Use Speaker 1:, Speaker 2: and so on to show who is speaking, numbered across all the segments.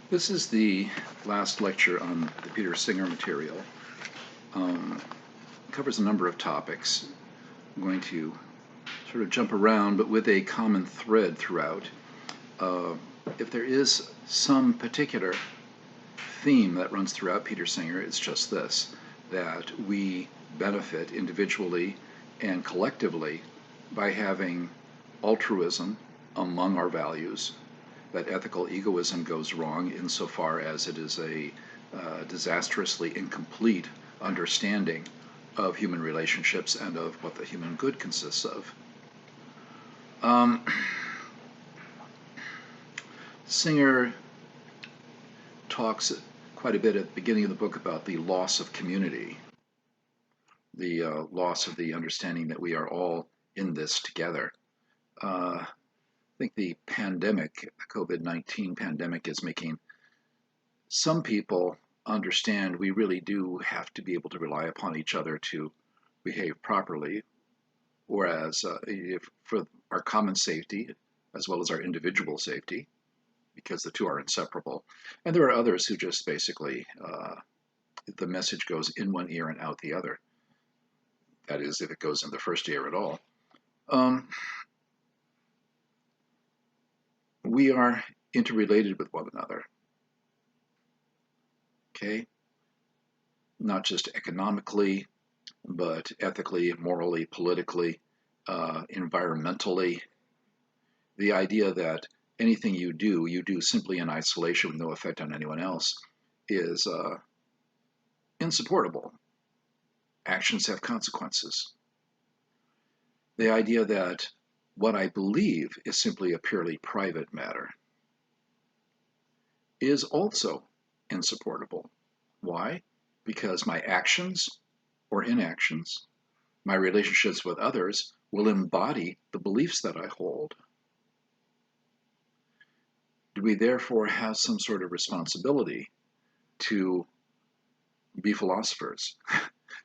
Speaker 1: This is the last lecture on the Peter Singer material. It covers a number of topics. I'm going to sort of jump around, but with a common thread throughout. If there is some particular theme that runs throughout Peter Singer, it's just this, that we benefit individually and collectively by having altruism among our values, that ethical egoism goes wrong insofar as it is a disastrously incomplete understanding of human relationships and of what the human good consists of. Singer talks quite a bit at the beginning of the book about the loss of community, the loss of the understanding that we are all in this together. I think the pandemic, the COVID-19 pandemic, is making some people understand we really do have to be able to rely upon each other to behave properly, whereas if for our common safety as well as our individual safety, because the two are inseparable. And there are others who just basically, the message goes in one ear and out the other. That is, if it goes in the first ear at all. We are interrelated with one another. Okay? Not just economically, but ethically, morally, politically, environmentally. The idea that anything you do simply in isolation with no effect on anyone else is insupportable. Actions have consequences. The idea that what I believe is simply a purely private matter is also insupportable. Why? Because my actions or inactions, my relationships with others, will embody the beliefs that I hold. Do we therefore have some sort of responsibility to be philosophers,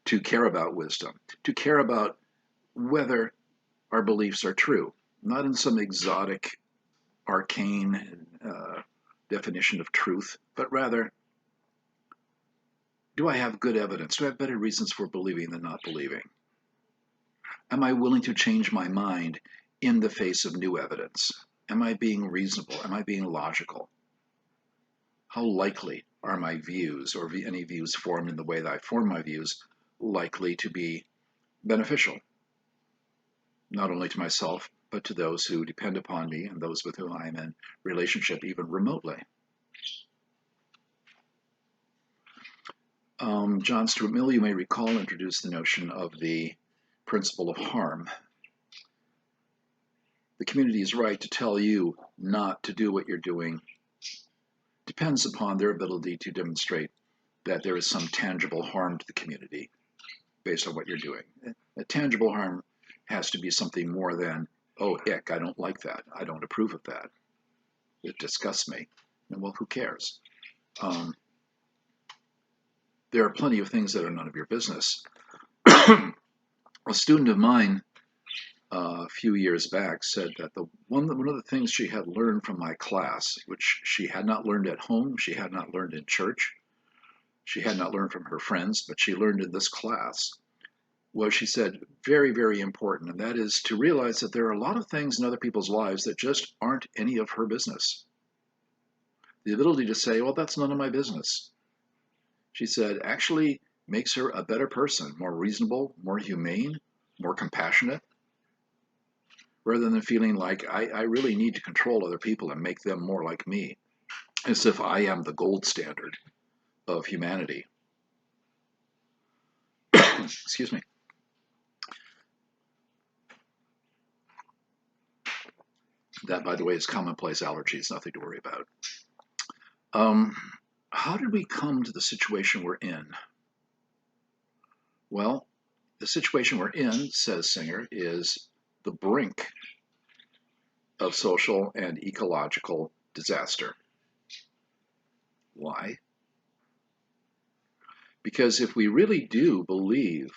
Speaker 1: to care about wisdom, to care about whether our beliefs are true, not in some exotic, arcane definition of truth, but rather, do I have good evidence? Do I have better reasons for believing than not believing? Am I willing to change my mind in the face of new evidence? Am I being reasonable? Am I being logical? How likely are my views, or any views formed in the way that I form my views, likely to be beneficial, not only to myself, but to those who depend upon me and those with whom I am in relationship, even remotely? John Stuart Mill, you may recall, introduced the notion of the principle of harm. The community's right to tell you not to do what you're doing depends upon their ability to demonstrate that there is some tangible harm to the community based on what you're doing. A tangible harm has to be something more than, oh, ick, I don't like that. I don't approve of that. It disgusts me. And well, who cares? There are plenty of things that are none of your business. A student of mine a few years back said that one of the things she had learned from my class, which she had not learned at home, she had not learned in church, she had not learned from her friends, but she learned in this class, was, she said, very, very important, and that is to realize that there are a lot of things in other people's lives that just aren't any of her business. The ability to say, well, that's none of my business, she said, actually makes her a better person, more reasonable, more humane, more compassionate, rather than feeling like I really need to control other people and make them more like me, as if I am the gold standard of humanity. Excuse me. That, by the way, is commonplace allergies, nothing to worry about. How did we come to the situation we're in? Well, the situation we're in, says Singer, is the brink of social and ecological disaster. Why? Because if we really do believe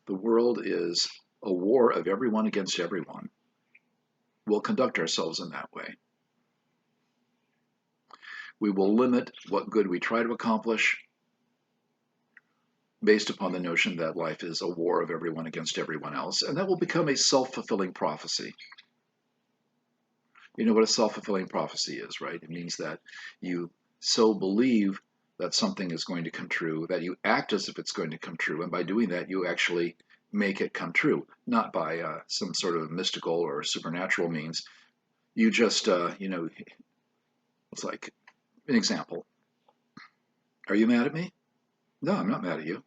Speaker 1: the world is a war of everyone against everyone, we'll conduct ourselves in that way. We will limit what good we try to accomplish based upon the notion that life is a war of everyone against everyone else, and that will become a self-fulfilling prophecy. You know what a self-fulfilling prophecy is, right? It means that you so believe that something is going to come true that you act as if it's going to come true, and by doing that you actually make it come true, not by some sort of mystical or supernatural means. You just, it's like an example. Are you mad at me? No, I'm not mad at you.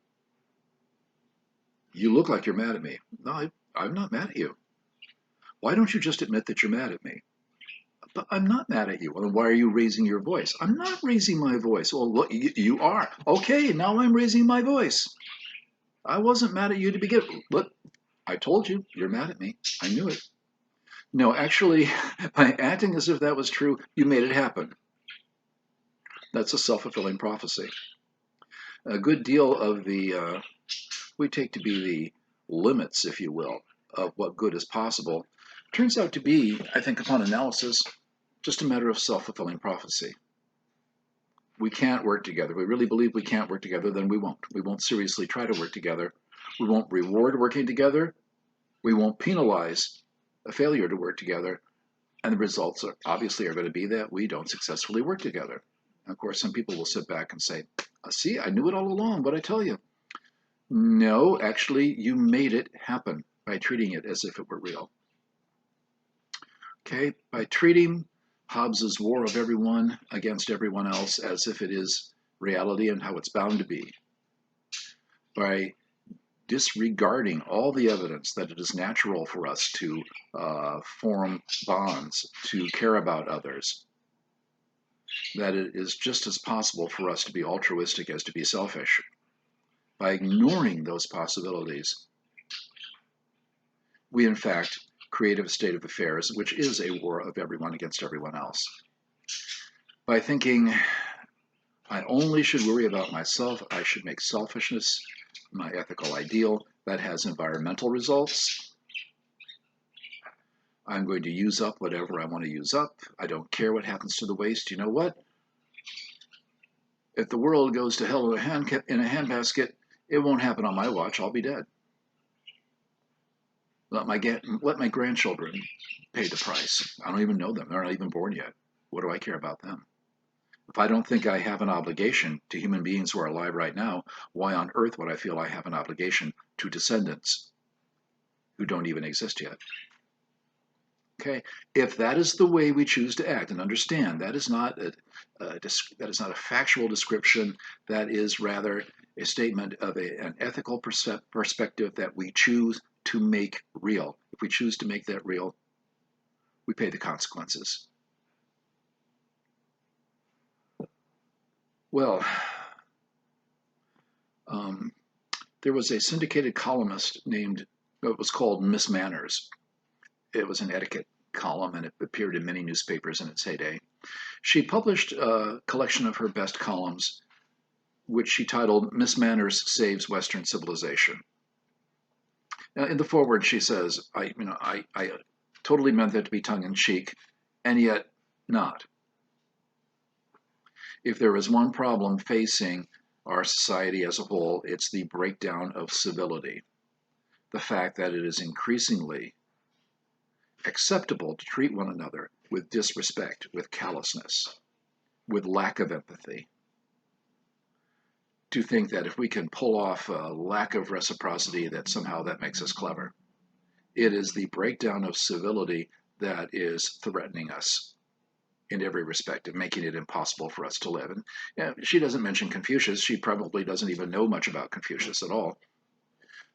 Speaker 1: You look like you're mad at me. No, I'm not mad at you. Why don't you just admit that you're mad at me? But I'm not mad at you. Well, then why are you raising your voice? I'm not raising my voice. Well, look, you are. Okay, now I'm raising my voice. I wasn't mad at you to begin with. Look, I told you, you're mad at me. I knew it. No, actually, by acting as if that was true, you made it happen. That's a self-fulfilling prophecy. A good deal of the, we take to be the limits, if you will, of what good is possible, turns out to be, I think, upon analysis, just a matter of self-fulfilling prophecy. We can't work together. We really believe we can't work together, then we won't. We won't seriously try to work together. We won't reward working together. We won't penalize a failure to work together. And the results are obviously going to be that we don't successfully work together. And of course, some people will sit back and say, see, I knew it all along, what'd I tell you? No, actually, you made it happen by treating it as if it were real. Okay, by treating Hobbes's war of everyone against everyone else as if it is reality and how it's bound to be, by disregarding all the evidence that it is natural for us to form bonds, to care about others, that it is just as possible for us to be altruistic as to be selfish. By ignoring those possibilities, we in fact create a state of affairs which is a war of everyone against everyone else. By thinking, I only should worry about myself, I should make selfishness my ethical ideal, that has environmental results. I'm going to use up whatever I want to use up. I don't care what happens to the waste. You know what? If the world goes to hell in a handbasket, it won't happen on my watch. I'll be dead. Let my grandchildren pay the price. I don't even know them. They're not even born yet. What do I care about them? If I don't think I have an obligation to human beings who are alive right now, why on earth would I feel I have an obligation to descendants who don't even exist yet? Okay, if that is the way we choose to act, and understand that is not a factual description, that is rather a statement of an ethical perspective that we choose to make real. If we choose to make that real, we pay the consequences. Well, there was a syndicated columnist named, it was called Miss Manners. It was an etiquette column, and it appeared in many newspapers in its heyday. She published a collection of her best columns, which she titled Miss Manners Saves Western Civilization. Now, in the foreword, she says, I totally meant that to be tongue-in-cheek, and yet not. If there is one problem facing our society as a whole, it's the breakdown of civility. The fact that it is increasingly acceptable to treat one another with disrespect, with callousness, with lack of empathy. To think that if we can pull off a lack of reciprocity, that somehow that makes us clever. It is the breakdown of civility that is threatening us in every respect, of making it impossible for us to live. And she doesn't mention Confucius. She probably doesn't even know much about Confucius at all.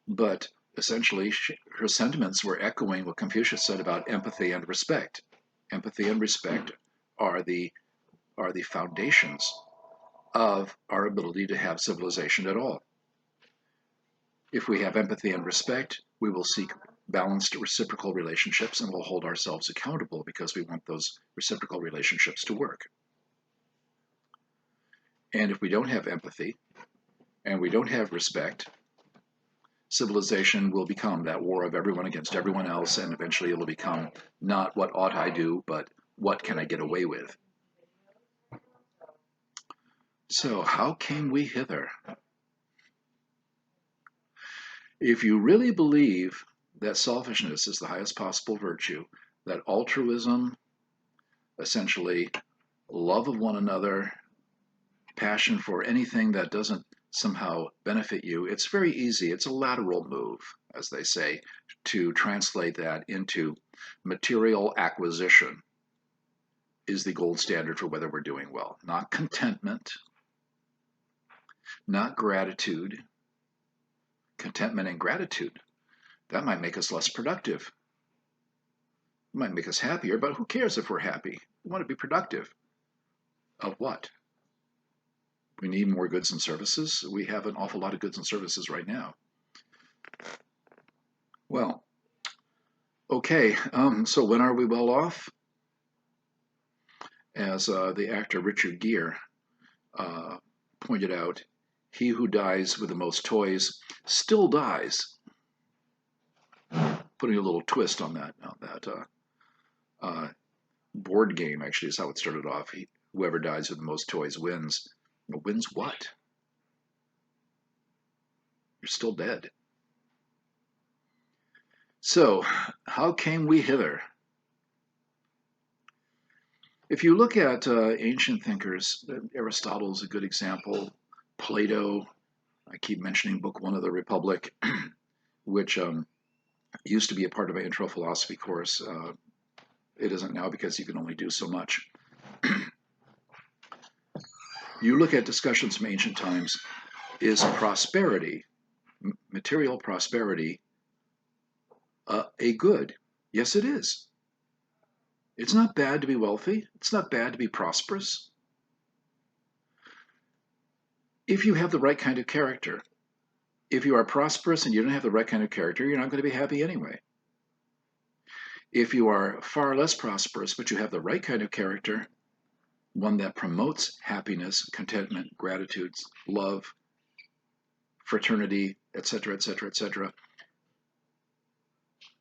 Speaker 1: But essentially, her sentiments were echoing what Confucius said about empathy and respect. Empathy and respect are the foundations of our ability to have civilization at all. If we have empathy and respect, we will seek balanced reciprocal relationships, and we'll hold ourselves accountable because we want those reciprocal relationships to work. And if we don't have empathy and we don't have respect, civilization will become that war of everyone against everyone else, and eventually it'll become not what ought I do, but what can I get away with. So, how came we hither? If you really believe that selfishness is the highest possible virtue, that altruism, essentially love of one another, passion for anything that doesn't somehow benefit you, it's very easy. It's a lateral move, as they say, to translate that into material acquisition is the gold standard for whether we're doing well. Not contentment, not gratitude. Contentment and gratitude, that might make us less productive. It might make us happier, but who cares if we're happy? We want to be productive. Of what? We need more goods and services. We have an awful lot of goods and services right now. Well, okay, so when are we well off? As the actor Richard Gere pointed out, he who dies with the most toys still dies. Putting a little twist on that board game, actually, is how it started off. Whoever dies with the most toys wins. But wins what? You're still dead. So, how came we hither? If you look at ancient thinkers, Aristotle is a good example. Plato, I keep mentioning Book 1 of the Republic, which used to be a part of my intro philosophy course. It isn't now because you can only do so much. You look at discussions from ancient times, is prosperity, material prosperity, a good? Yes, it is. It's not bad to be wealthy. It's not bad to be prosperous. If you have the right kind of character. If you are prosperous and you don't have the right kind of character, you're not going to be happy anyway. If you are far less prosperous, but you have the right kind of character, one that promotes happiness, contentment, gratitude, love, fraternity, etc., etc., etc.,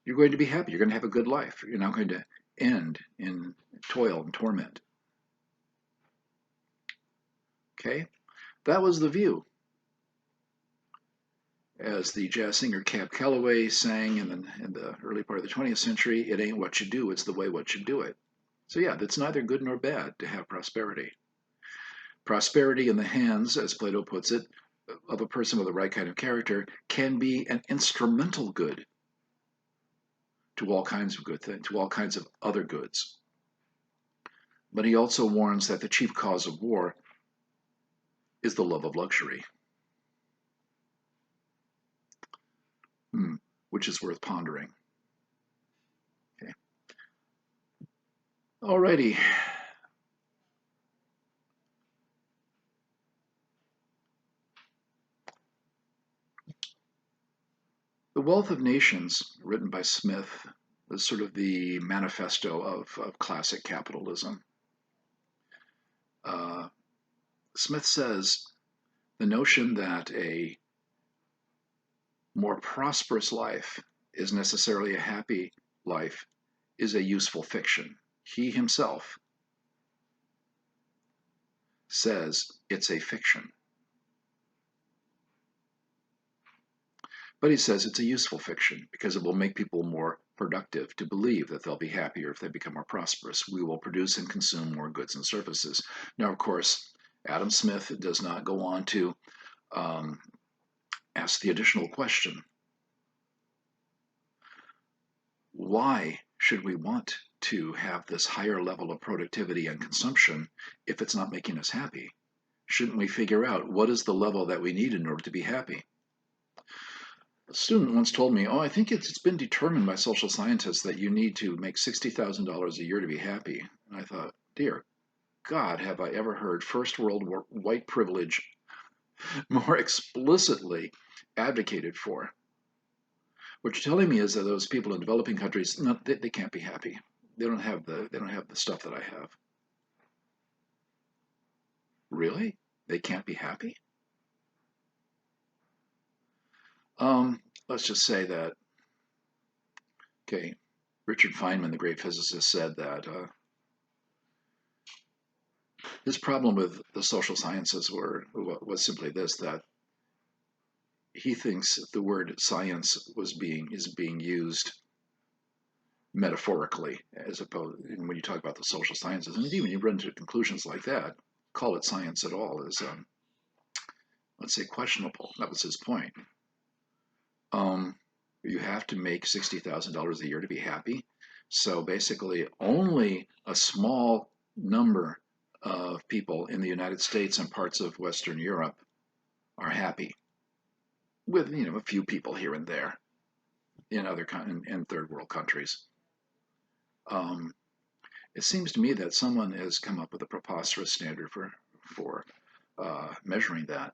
Speaker 1: you're going to be happy. You're going to have a good life. You're not going to end in toil and torment. Okay? That was the view. As the jazz singer Cab Calloway sang in the early part of the 20th century, it ain't what you do, it's the way what you do it. So yeah, that's neither good nor bad to have prosperity. Prosperity in the hands, as Plato puts it, of a person with the right kind of character can be an instrumental good to all kinds of good things, to all kinds of other goods. But he also warns that the chief cause of war is the love of luxury, which is worth pondering. Okay. Alrighty. The Wealth of Nations, written by Smith, is sort of the manifesto of classic capitalism. Smith says the notion that a more prosperous life is necessarily a happy life is a useful fiction. He himself says it's a fiction. But he says it's a useful fiction because it will make people more productive to believe that they'll be happier if they become more prosperous. We will produce and consume more goods and services. Now, of course, Adam Smith does not go on to ask the additional question. Why should we want to have this higher level of productivity and consumption if it's not making us happy? Shouldn't we figure out what is the level that we need in order to be happy? A student once told me, I think it's been determined by social scientists that you need to make $60,000 a year to be happy. And I thought, dear God, have I ever heard first world white privilege more explicitly advocated for? What you're telling me is that those people in developing countries, no, they can't be happy. They don't have the stuff that I have. Really? They can't be happy? Let's just say that, okay, Richard Feynman, the great physicist, said that His problem with the social sciences was simply this, that he thinks the word science is being used metaphorically, as opposed when you talk about the social sciences, and even you run to conclusions like that, call it science at all is, let's say, questionable. That was his point. Um, you have to make $60,000 a year to be happy. So basically, only a small number of people in the United States and parts of Western Europe are happy, with a few people here and there in in third world countries. Um, it seems to me that someone has come up with a preposterous standard for measuring that.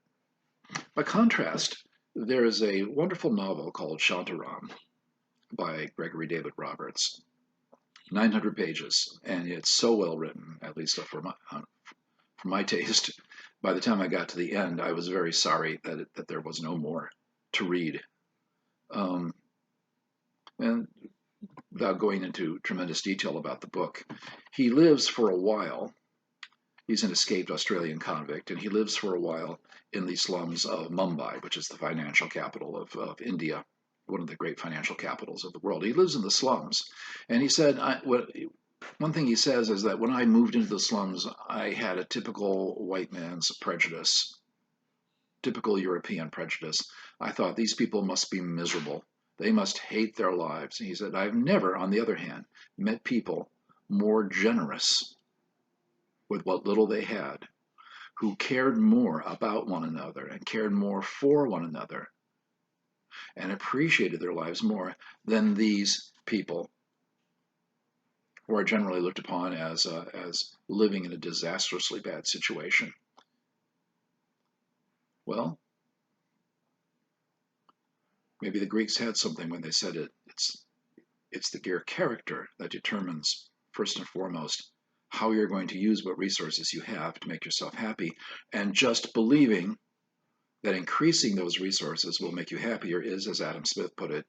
Speaker 1: By contrast, there is a wonderful novel called Shantaram by Gregory David Roberts, 900 pages, and it's so well written, at least for my taste. By the time I got to the end, I was very sorry that there was no more to read. Um, and without going into tremendous detail about the book, he lives for a while. He's an escaped Australian convict, and he lives for a while in the slums of Mumbai, which is the financial capital of India, one of the great financial capitals of the world. He lives in the slums, and he said, one thing he says is that when I moved into the slums, I had a typical white man's prejudice, typical European prejudice. I thought these people must be miserable. They must hate their lives. And he said, I've never, on the other hand, met people more generous with what little they had, who cared more about one another and cared more for one another and appreciated their lives more than these people who are generally looked upon as living in a disastrously bad situation. Well, maybe the Greeks had something when they said it's your character that determines, first and foremost, how you're going to use what resources you have to make yourself happy. And just believing that increasing those resources will make you happier is, as Adam Smith put it,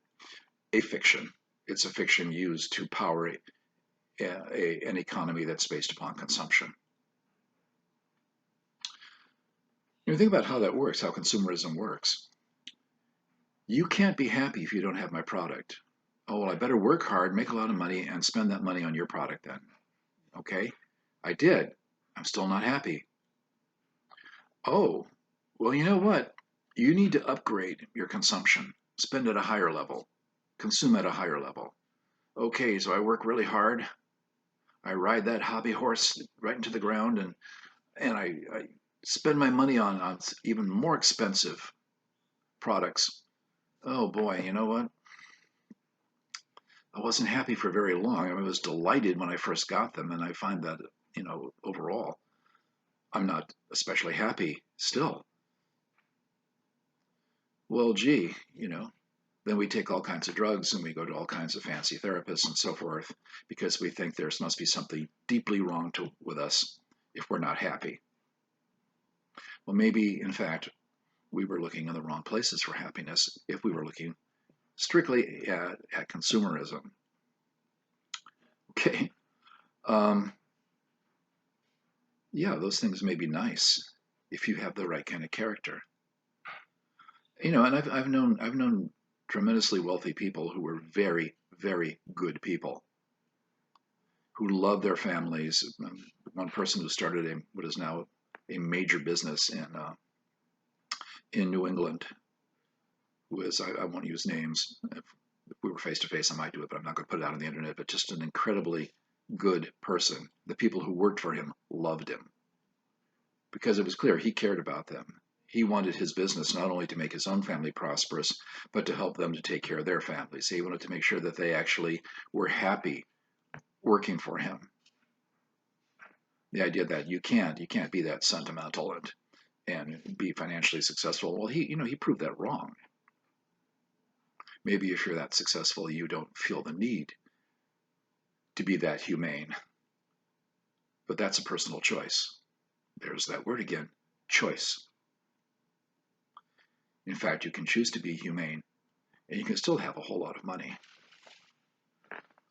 Speaker 1: a fiction. It's a fiction used to power an economy that's based upon consumption. Think about how that works, how consumerism works. You can't be happy if you don't have my product. Oh, well, I better work hard, make a lot of money, and spend that money on your product then. Okay, I did. I'm still not happy. Oh, well, you know what? You need to upgrade your consumption. Spend at a higher level. Consume at a higher level. Okay, so I work really hard. I ride that hobby horse right into the ground, and I spend my money on even more expensive products. Oh boy, you know what? I wasn't happy for very long. I was delighted when I first got them, and I find that, overall, I'm not especially happy still. Well, gee, then we take all kinds of drugs and we go to all kinds of fancy therapists and so forth because we think there must be something deeply wrong with us if we're not happy. Well, maybe, in fact, we were looking in the wrong places for happiness if we were looking strictly at consumerism. Okay. Um, yeah, those things may be nice if you have the right kind of character. And I've known tremendously wealthy people who were very, very good people who love their families. One person who started what is now a major business in New England, who is, I won't use names. If we were face to face, I might do it, but I'm not going to put it out on the internet. But just an incredibly good person. The people who worked for him loved him because it was clear he cared about them. He wanted his business not only to make his own family prosperous, but to help them to take care of their families. He wanted to make sure that they actually were happy working for him. The idea that you can't be that sentimental and be financially successful. Well, he proved that wrong. Maybe if you're that successful, you don't feel the need to be that humane. But that's a personal choice. There's that word again, choice. In fact, you can choose to be humane, and you can still have a whole lot of money.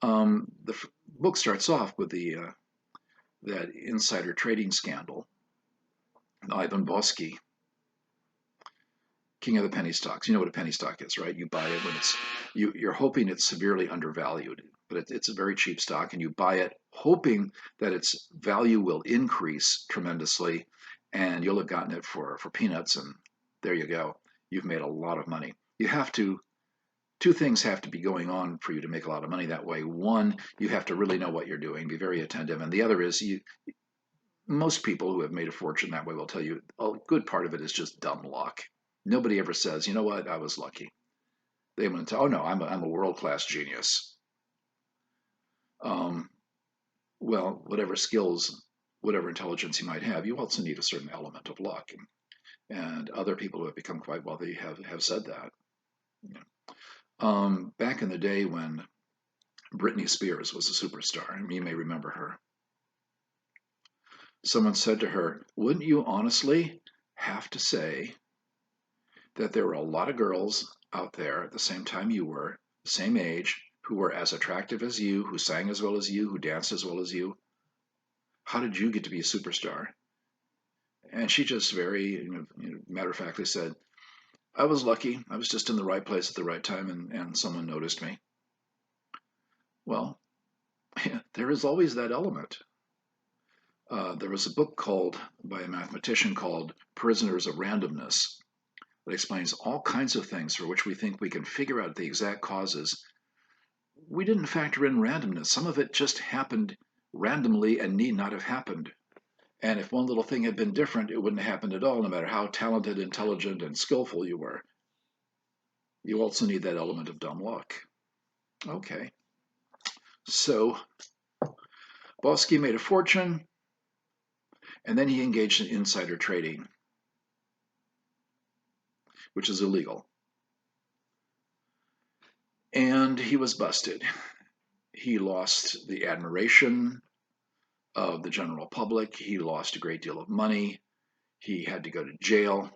Speaker 1: The book starts off with the that insider trading scandal, Ivan Bosky, king of the penny stocks. You know what a penny stock is, right? You buy it when you're hoping it's severely undervalued, but it's a very cheap stock, and you buy it hoping that its value will increase tremendously, and you'll have gotten it for peanuts, and there you go. You've made a lot of money. You have to Two things have to be going on for you to make a lot of money that way. One, you have to really know what you're doing, be very attentive, and the other is most people who have made a fortune that way will tell you a good part of it is just dumb luck. Nobody ever says, you know what, I was lucky. They want to tell, oh no, I'm a world-class genius. Um, well, whatever skills, whatever intelligence you might have, you also need a certain element of luck. And other people who have become quite wealthy have said that. Back in the day when Britney Spears was a superstar, and you may remember her, someone said to her, wouldn't you honestly have to say that there were a lot of girls out there at the same time you were, same age, who were as attractive as you, who sang as well as you, who danced as well as you? How did you get to be a superstar? And she just very matter of factly said, I was lucky. I was just in the right place at the right time, and someone noticed me. Well, there is always that element. There was a book by a mathematician called Prisoners of Randomness that explains all kinds of things for which we think we can figure out the exact causes. We didn't factor in randomness. Some of it just happened randomly and need not have happened. And if one little thing had been different, it wouldn't have happened at all, no matter how talented, intelligent, and skillful you were. You also need that element of dumb luck. Okay. So Bosky made a fortune, and then he engaged in insider trading, which is illegal. And he was busted. He lost the admiration of the general public. He lost a great deal of money. He had to go to jail.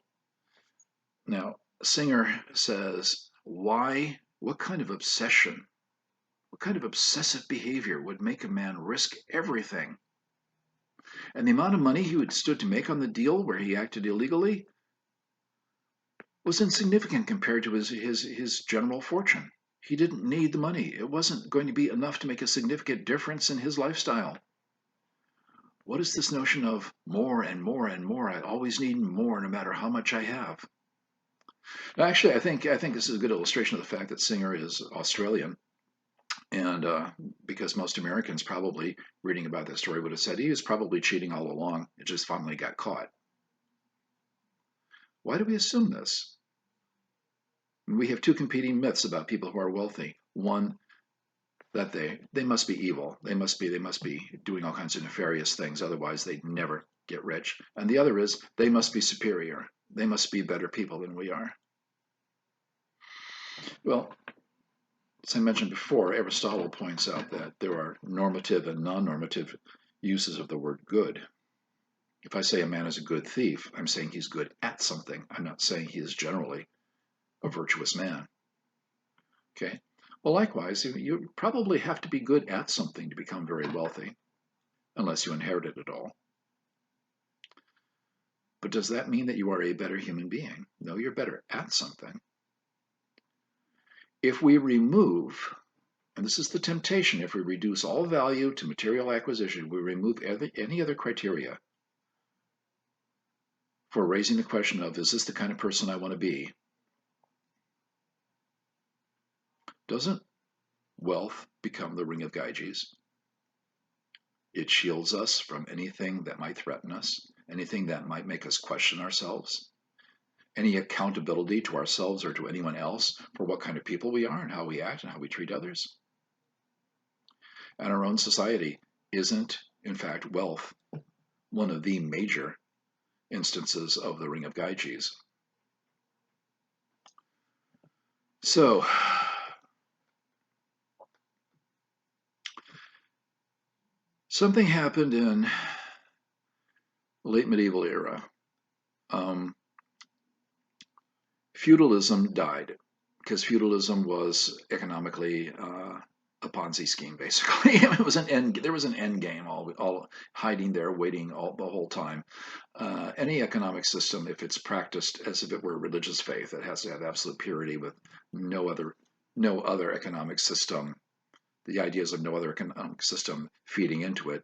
Speaker 1: Now, Singer says, why? What kind of obsession? What kind of obsessive behavior would make a man risk everything? And the amount of money he would stood to make on the deal where he acted illegally was insignificant compared to his general fortune. He didn't need the money. It wasn't going to be enough to make a significant difference in his lifestyle. What is this notion of more and more and more? I always need more no matter how much I have. Now, actually, I think this is a good illustration of the fact that Singer is Australian. And because most Americans probably reading about this story would have said he was probably cheating all along. It just finally got caught. Why do we assume this? We have two competing myths about people who are wealthy. One, that they must be evil. They must be doing all kinds of nefarious things. Otherwise, they'd never get rich. And the other is they must be superior. They must be better people than we are. Well, as I mentioned before, Aristotle points out that there are normative and non-normative uses of the word good. If I say a man is a good thief, I'm saying he's good at something. I'm not saying he is generally a virtuous man. Okay? Well, likewise, you probably have to be good at something to become very wealthy, unless you inherit it all. But does that mean that you are a better human being? No, you're better at something. If we remove, and this is the temptation, if we reduce all value to material acquisition, we remove any other criteria for raising the question of, is this the kind of person I want to be? Doesn't wealth become the ring of Gyges? It shields us from anything that might threaten us, anything that might make us question ourselves, any accountability to ourselves or to anyone else for what kind of people we are and how we act and how we treat others. And our own society isn't, in fact, wealth one of the major instances of the ring of Gyges. So, something happened in the late medieval era. Feudalism died because feudalism was economically a Ponzi scheme, basically. It was there was an end game, all hiding there, waiting the whole time. Any economic system, if it's practiced as if it were a religious faith, it has to have absolute purity with no other economic system. The ideas of no other economic system feeding into it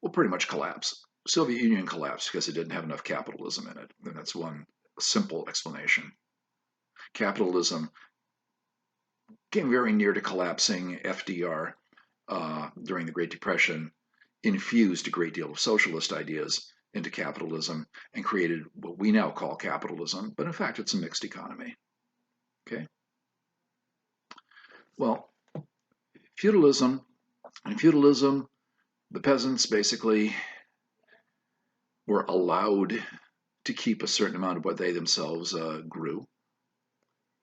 Speaker 1: will pretty much collapse. Soviet Union collapsed because it didn't have enough capitalism in it, and that's one simple explanation. Capitalism came very near to collapsing. FDR, during the Great Depression, infused a great deal of socialist ideas into capitalism and created what we now call capitalism, but in fact it's a mixed economy. Okay? Well, feudalism, the peasants basically were allowed to keep a certain amount of what they themselves grew,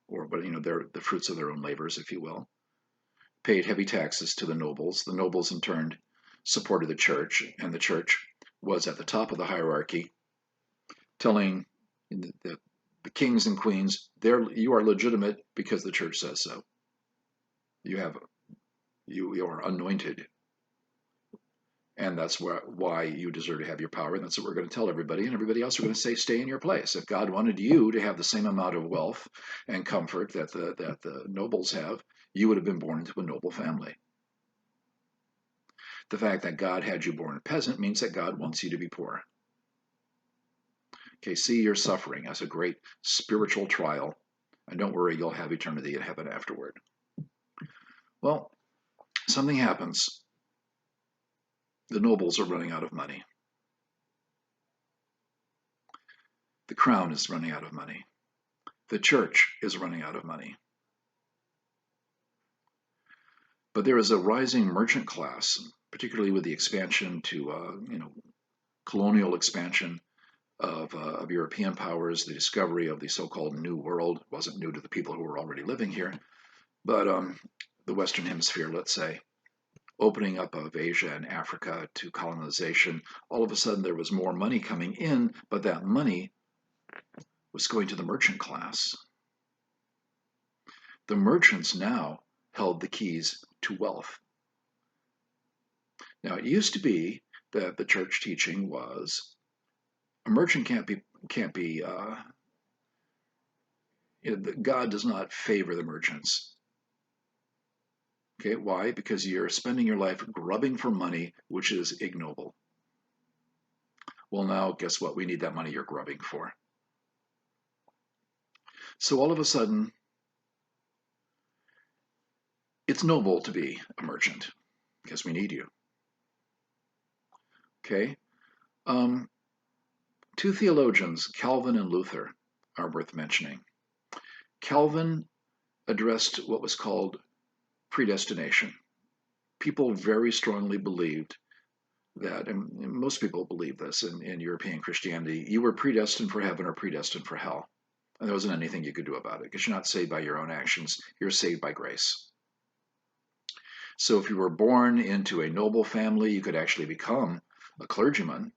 Speaker 1: or the fruits of their own labors, if you will. Paid heavy taxes to the nobles. The nobles, in turn, supported the church, and the church was at the top of the hierarchy, telling the kings and queens, you are legitimate because the church says so. You are anointed, and that's why you deserve to have your power, and that's what we're going to tell everybody, and everybody else are going to say, stay in your place. If God wanted you to have the same amount of wealth and comfort that the nobles have, you would have been born into a noble family. The fact that God had you born a peasant means that God wants you to be poor. Okay, see your suffering as a great spiritual trial, and don't worry, you'll have eternity in heaven afterward. Well, something happens. The nobles are running out of money. The crown is running out of money. The church is running out of money. But there is a rising merchant class, particularly with the expansion to, colonial expansion of European powers, the discovery of the so-called New World. It wasn't new to the people who were already living here, but the Western Hemisphere, let's say, opening up of Asia and Africa to colonization, all of a sudden there was more money coming in, but that money was going to the merchant class. The merchants now held the keys to wealth. Now, it used to be that the church teaching was a merchant can't be God does not favor the merchants. Okay, why? Because you're spending your life grubbing for money, which is ignoble. Well, now, guess what? We need that money you're grubbing for. So all of a sudden, it's noble to be a merchant because we need you. Okay? Two theologians, Calvin and Luther, are worth mentioning. Calvin addressed what was called predestination. People very strongly believed that, and most people believe this in European Christianity, you were predestined for heaven or predestined for hell. And there wasn't anything you could do about it because you're not saved by your own actions, you're saved by grace. So if you were born into a noble family, you could actually become a clergyman,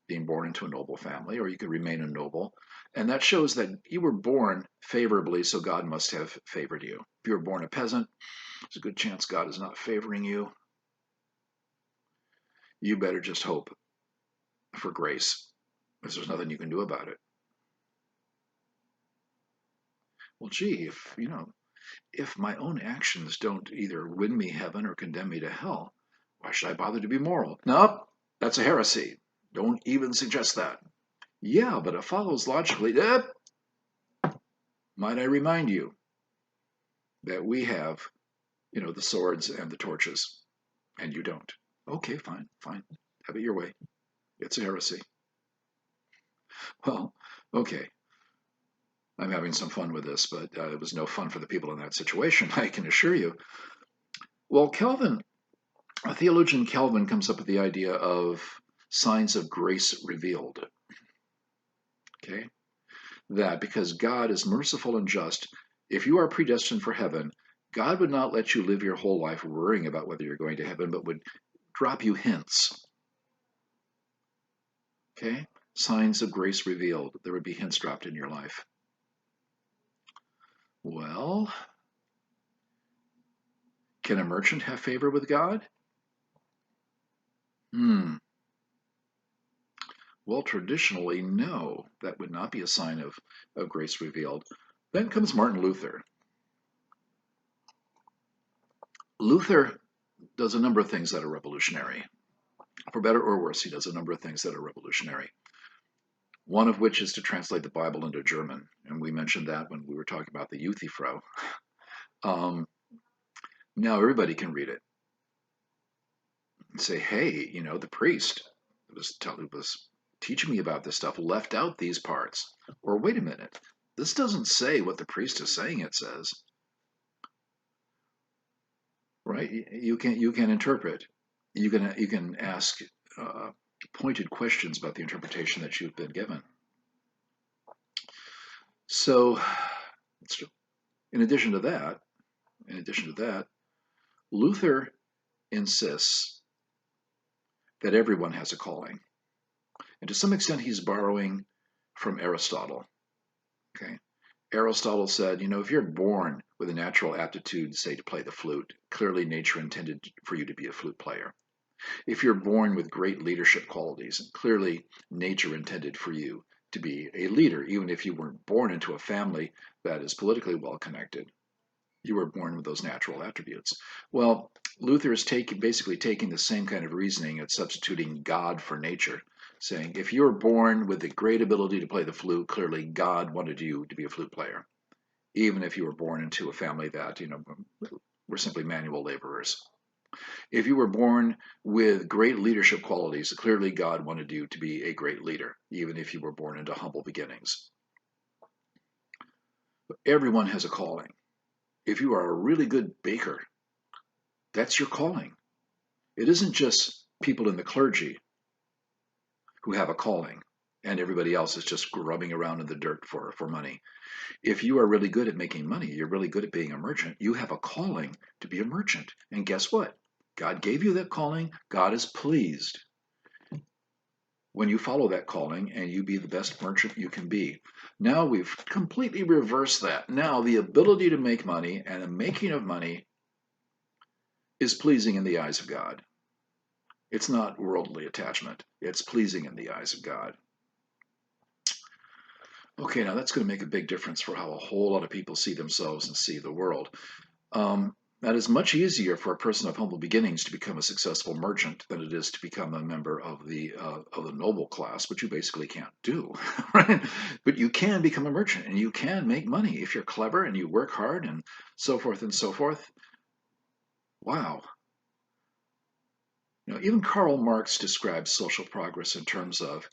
Speaker 1: being born into a noble family, or you could remain a noble. And that shows that you were born favorably, so God must have favored you. If you were born a peasant, there's a good chance God is not favoring you. You better just hope for grace, because there's nothing you can do about it. Well, gee, if my own actions don't either win me heaven or condemn me to hell, why should I bother to be moral? Nope, that's a heresy. Don't even suggest that. Yeah, but it follows logically. Might I remind you that we have, the swords and the torches, and you don't. Okay, fine. Have it your way. It's a heresy. Well, okay. I'm having some fun with this, but it was no fun for the people in that situation, I can assure you. Well, theologian Calvin comes up with the idea of signs of grace revealed. Okay? That because God is merciful and just, if you are predestined for heaven, God would not let you live your whole life worrying about whether you're going to heaven, but would drop you hints. Okay? Signs of grace revealed. There would be hints dropped in your life. Well, Can a merchant have favor with God? Hmm. Well, traditionally, no. That would not be a sign of grace revealed. Then comes Martin Luther. Luther does a number of things that are revolutionary. For better or worse, he does a number of things that are revolutionary. One of which is to translate the Bible into German. And we mentioned that when we were talking about the Euthyphro. Now everybody can read it and say, hey, the priest who was teaching me about this stuff left out these parts. Or wait a minute, this doesn't say what the priest is saying it says. Right? You can interpret. You can ask pointed questions about the interpretation that you've been given. So, in addition to that, Luther insists that everyone has a calling, and to some extent, he's borrowing from Aristotle. Okay, Aristotle said, if you're born with a natural aptitude, say, to play the flute, clearly nature intended for you to be a flute player. If you're born with great leadership qualities, clearly nature intended for you to be a leader, even if you weren't born into a family that is politically well connected. You were born with those natural attributes. Well, Luther is basically taking the same kind of reasoning and substituting God for nature, saying if you're born with the great ability to play the flute, clearly God wanted you to be a flute player, even if you were born into a family that were simply manual laborers. If you were born with great leadership qualities, clearly God wanted you to be a great leader, even if you were born into humble beginnings. But everyone has a calling. If you are a really good baker, that's your calling. It isn't just people in the clergy who have a calling and everybody else is just grubbing around in the dirt for money. If you are really good at making money, you're really good at being a merchant, you have a calling to be a merchant. And guess what? God gave you that calling. God is pleased when you follow that calling and you be the best merchant you can be. Now we've completely reversed that. Now the ability to make money and the making of money is pleasing in the eyes of God. It's not worldly attachment. It's pleasing in the eyes of God. Okay, now that's going to make a big difference for how a whole lot of people see themselves and see the world. That is much easier for a person of humble beginnings to become a successful merchant than it is to become a member of the noble class, which you basically can't do, right? But you can become a merchant and you can make money if you're clever and you work hard and so forth and so forth. Wow. Even Karl Marx describes social progress in terms of,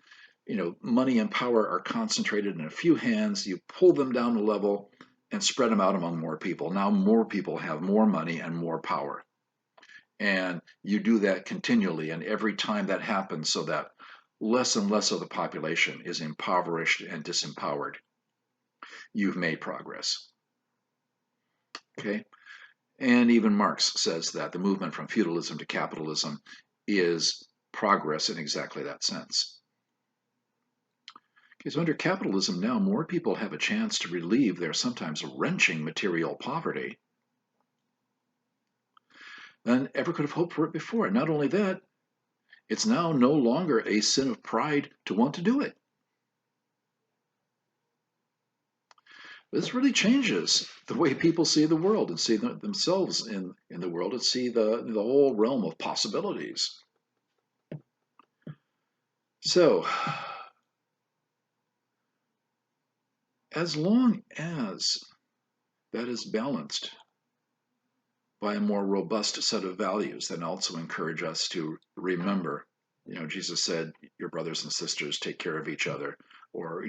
Speaker 1: money and power are concentrated in a few hands. You pull them down a level and spread them out among more people. Now more people have more money and more power. And you do that continually. And every time that happens, so that less and less of the population is impoverished and disempowered, you've made progress. Okay? And even Marx says that the movement from feudalism to capitalism is progress in exactly that sense. Okay, so under capitalism now, more people have a chance to relieve their sometimes wrenching material poverty than ever could have hoped for it before. And not only that, it's now no longer a sin of pride to want to do it. This really changes the way people see the world and see themselves in the world and see the whole realm of possibilities. So, as long as that is balanced by a more robust set of values that also encourage us to remember, Jesus said, your brothers and sisters take care of each other. Or,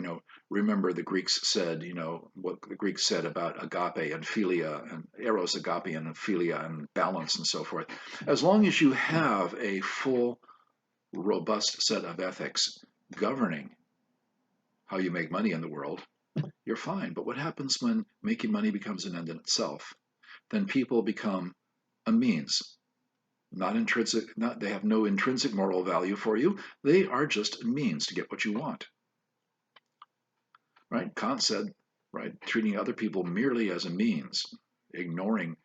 Speaker 1: remember the Greeks said, what the Greeks said about agape and philia and eros, agape and philia and balance and so forth. As long as you have a full, robust set of ethics governing how you make money in the world, you're fine. But what happens when making money becomes an end in itself? Then people become a means. They have no intrinsic moral value for you. They are just a means to get what you want. Right? Kant said, right, treating other people merely as a means, ignoring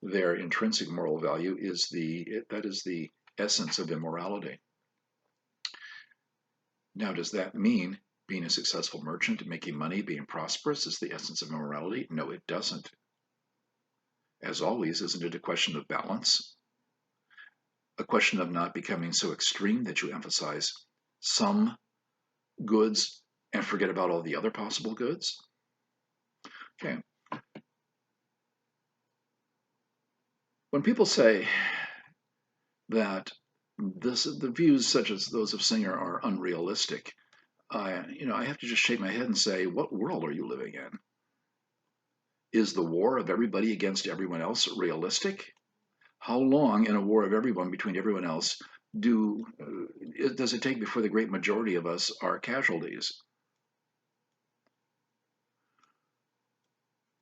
Speaker 1: their intrinsic moral value is that is the essence of immorality. Now, does that mean being a successful merchant, making money, being prosperous is the essence of immorality? No, it doesn't. As always, isn't it a question of balance? A question of not becoming so extreme that you emphasize some goods and forget about all the other possible goods? Okay. When people say that the views such as those of Singer are unrealistic, I have to just shake my head and say, what world are you living in? Is the war of everybody against everyone else realistic? How long in a war of everyone between everyone else does it take before the great majority of us are casualties?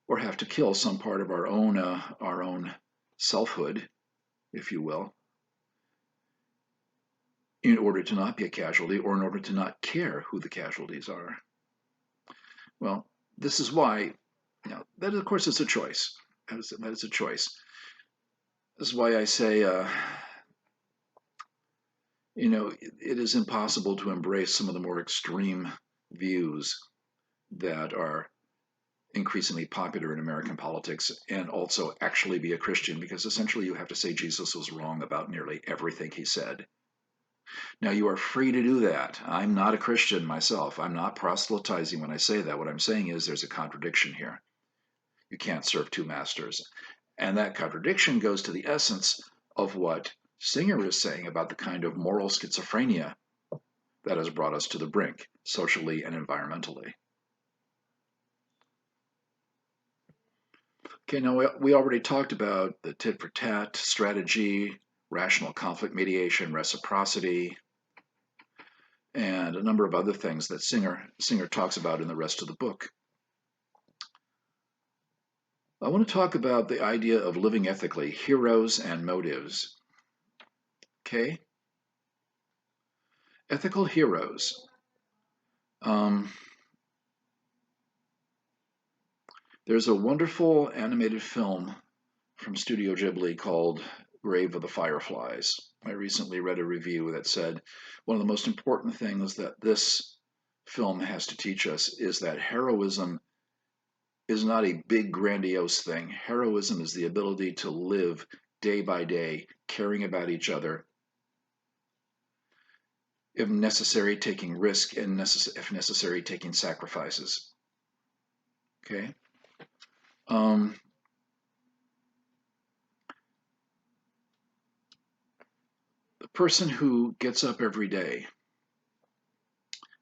Speaker 1: Or have to kill some part of our own selfhood, if you will, in order to not be a casualty or in order to not care who the casualties are? Well, this is why, that of course is a choice. That is a choice. This is why I say, it is impossible to embrace some of the more extreme views that are increasingly popular in American politics and also actually be a Christian, because essentially you have to say Jesus was wrong about nearly everything he said. Now, you are free to do that. I'm not a Christian myself. I'm not proselytizing when I say that. What I'm saying is there's a contradiction here. You can't serve two masters. And that contradiction goes to the essence of what Singer is saying about the kind of moral schizophrenia that has brought us to the brink, socially and environmentally. Okay, now we already talked about the tit for tat strategy, rational conflict mediation, reciprocity, and a number of other things that Singer talks about in the rest of the book. I want to talk about the idea of living ethically, heroes and motives. Okay? Ethical heroes. There's a wonderful animated film from Studio Ghibli called Grave of the Fireflies. I recently read a review that said one of the most important things that this film has to teach us is that heroism is not a big, grandiose thing. Heroism is the ability to live day by day, caring about each other, if necessary, taking risk, and if necessary, taking sacrifices. Okay? The person who gets up every day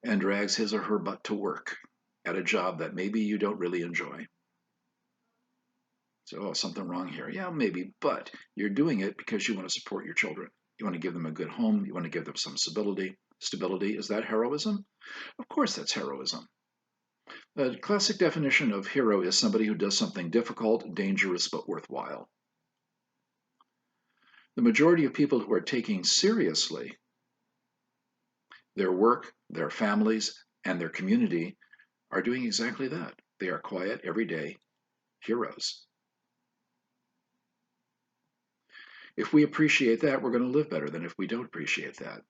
Speaker 1: and drags his or her butt to work at a job that maybe you don't really enjoy. So, something wrong here. Yeah, maybe, but you're doing it because you want to support your children. You want to give them a good home. You want to give them some stability. Is that heroism? Of course, that's heroism. The classic definition of hero is somebody who does something difficult, dangerous, but worthwhile. The majority of people who are taking seriously their work, their families, and their community are doing exactly that. They are quiet, everyday heroes. If we appreciate that, we're going to live better than if we don't appreciate that.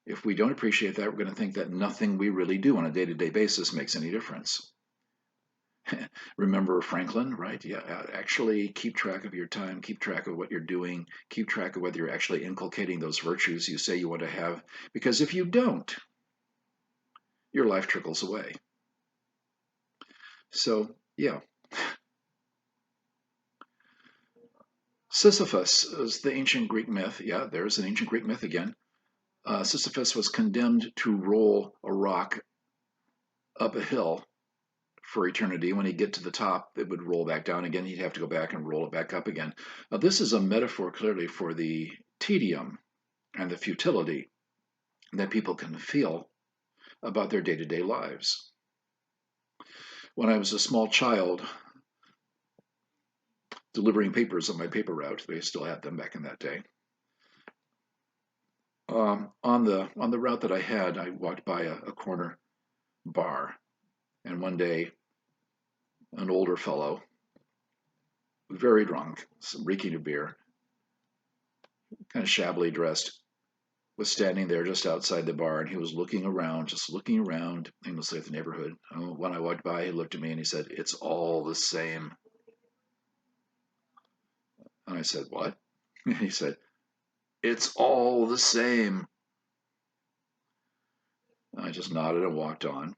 Speaker 1: If we don't appreciate that, we're going to think that nothing we really do on a day-to-day basis makes any difference. Remember Franklin, right? Yeah, actually keep track of your time, keep track of what you're doing, keep track of whether you're actually inculcating those virtues you say you want to have, because if you don't, your life trickles away. So, yeah. Sisyphus is the ancient Greek myth. Yeah, there's an ancient Greek myth again. Sisyphus was condemned to roll a rock up a hill for eternity. When he'd get to the top, it would roll back down again. He'd have to go back and roll it back up again. Now, this is a metaphor clearly for the tedium and the futility that people can feel about their day-to-day lives. When I was a small child, delivering papers on my paper route, they still had them back in that day. On the route that I had, I walked by a corner bar, and one day, an older fellow very drunk, reeking of beer, kind of shabbily dressed, was standing there just outside the bar, and he was looking around, just looking around aimlessly at the neighborhood. When I walked by, he looked at me and he said, "It's all the same." And I said, "What?" And he said, "It's all the same." And I just nodded and walked on.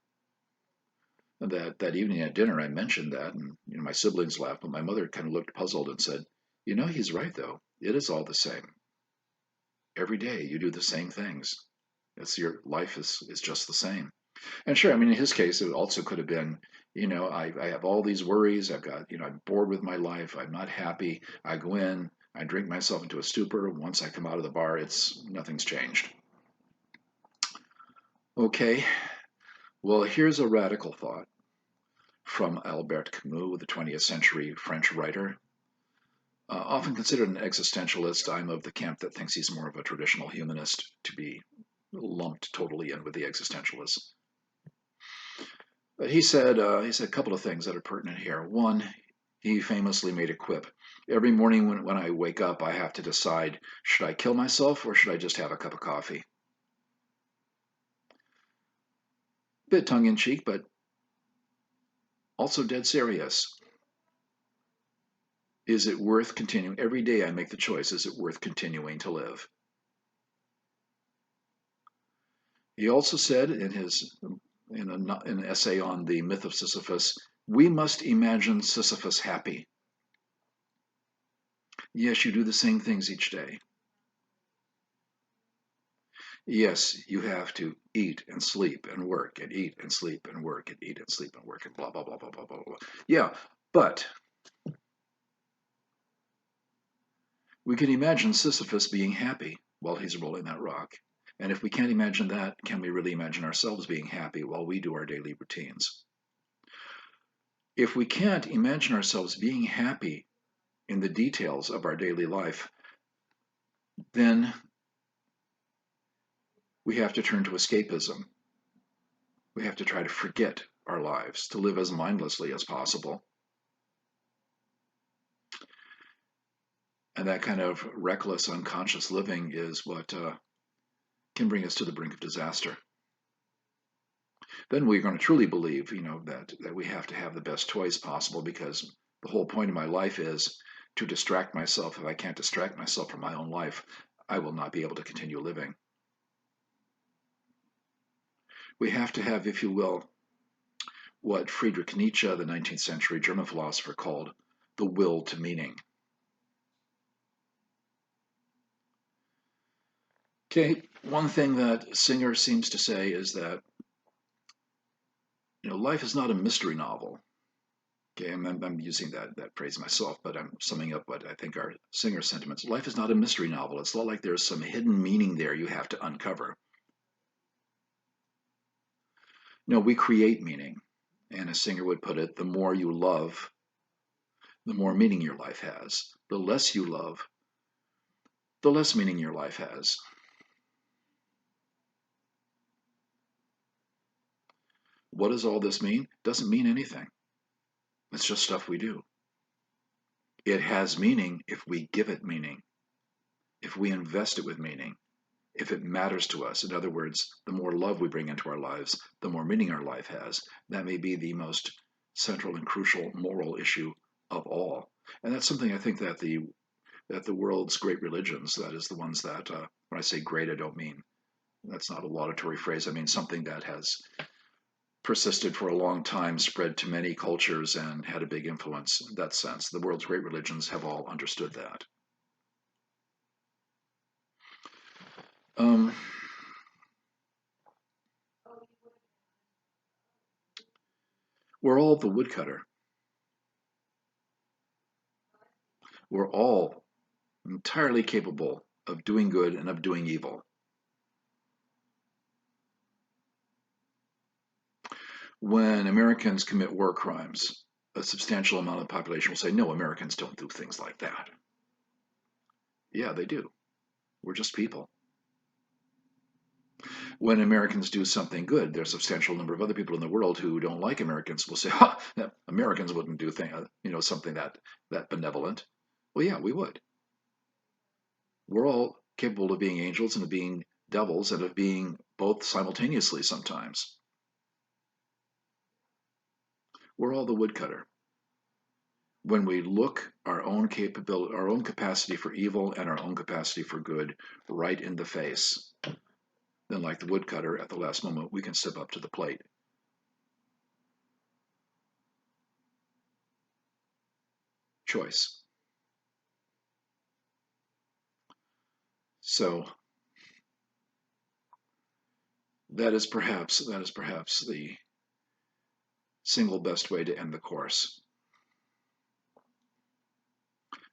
Speaker 1: And that evening at dinner, I mentioned that, and my siblings laughed, but my mother kind of looked puzzled and said, "He's right, though. It is all the same. Every day you do the same things. Your life is just the same." And sure, I mean, in his case, it also could have been, I have all these worries. I've got, I'm bored with my life. I'm not happy. I go in, I drink myself into a stupor. Once I come out of the bar, nothing's changed. Okay, well, here's a radical thought from Albert Camus, the 20th century French writer. Often considered an existentialist, I'm of the camp that thinks he's more of a traditional humanist, to be lumped totally in with the existentialists. But he said a couple of things that are pertinent here. One, he famously made a quip. Every morning when I wake up, I have to decide, should I kill myself or should I just have a cup of coffee? Bit tongue-in-cheek, but also dead serious. Is it worth continuing? Every day I make the choice, is it worth continuing to live? He also said in an essay on the myth of Sisyphus, we must imagine Sisyphus happy. Yes, you do the same things each day. Yes, you have to eat and sleep and work and eat and sleep and work and eat and sleep and work and blah, blah, blah, blah, blah, blah, blah. Yeah, but we can imagine Sisyphus being happy while he's rolling that rock. And if we can't imagine that, can we really imagine ourselves being happy while we do our daily routines? If we can't imagine ourselves being happy in the details of our daily life, then we have to turn to escapism. We have to try to forget our lives, to live as mindlessly as possible. And that kind of reckless, unconscious living is what can bring us to the brink of disaster. Then we're going to truly believe, that we have to have the best choice possible, because the whole point of my life is to distract myself. If I can't distract myself from my own life, I will not be able to continue living. We have to have, if you will, what Friedrich Nietzsche, the 19th century German philosopher, called the will to meaning. Okay, one thing that Singer seems to say is that, life is not a mystery novel. Okay, I'm using that phrase myself, but I'm summing up what I think are Singer's sentiments. Life is not a mystery novel. It's not like there's some hidden meaning there you have to uncover. No, we create meaning. And as Singer would put it, the more you love, the more meaning your life has. The less you love, the less meaning your life has. What does all this mean? It doesn't mean anything. It's just stuff we do. It has meaning if we give it meaning, if we invest it with meaning, if it matters to us. In other words, the more love we bring into our lives, the more meaning our life has. That may be the most central and crucial moral issue of all. And that's something I think that the world's great religions, that is the ones that, when I say great, I don't mean, that's not a laudatory phrase. I mean something that has persisted for a long time, spread to many cultures, and had a big influence in that sense. The world's great religions have all understood that. We're all the woodcutter. We're all entirely capable of doing good and of doing evil. When Americans commit war crimes, a substantial amount of the population will say, no, Americans don't do things like that. Yeah, they do. We're just people. when Americans do something good, there's a substantial number of other people in the world who don't like Americans will say, "Ha, Americans wouldn't do something that benevolent." Well, yeah, we would. We're all capable of being angels and of being devils and of being both simultaneously sometimes. We're all the woodcutter. When we look our own capability, our own capacity for evil and our own capacity for good right in the face, then like the woodcutter at the last moment, we can step up to the plate. Choice. So that is perhaps the single best way to end the course.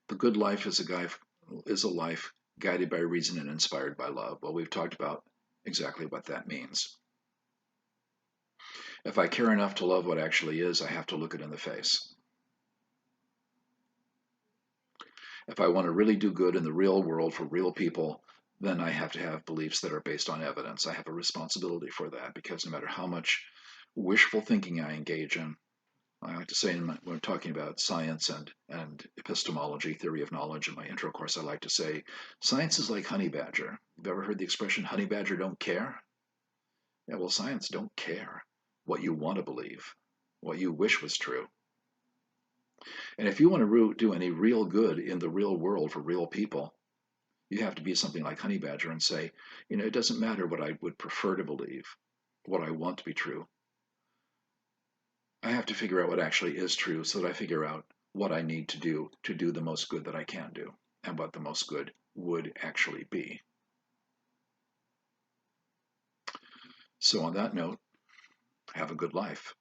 Speaker 1: The good life is a life guided by reason and inspired by love. Well, we've talked about exactly what that means. If I care enough to love what actually is, I have to look it in the face. If I want to really do good in the real world for real people, then I have to have beliefs that are based on evidence. I have a responsibility for that because no matter how much wishful thinking I engage in, I like to say when I'm talking about science and epistemology, theory of knowledge, in my intro course, I like to say science is like honey badger. You've ever heard the expression honey badger don't care? Yeah, well, science don't care what you want to believe, what you wish was true. And if you want to do any real good in the real world for real people, you have to be something like honey badger and say, it doesn't matter what I would prefer to believe, what I want to be true. I have to figure out what actually is true so that I figure out what I need to do the most good that I can do and what the most good would actually be. So on that note, have a good life.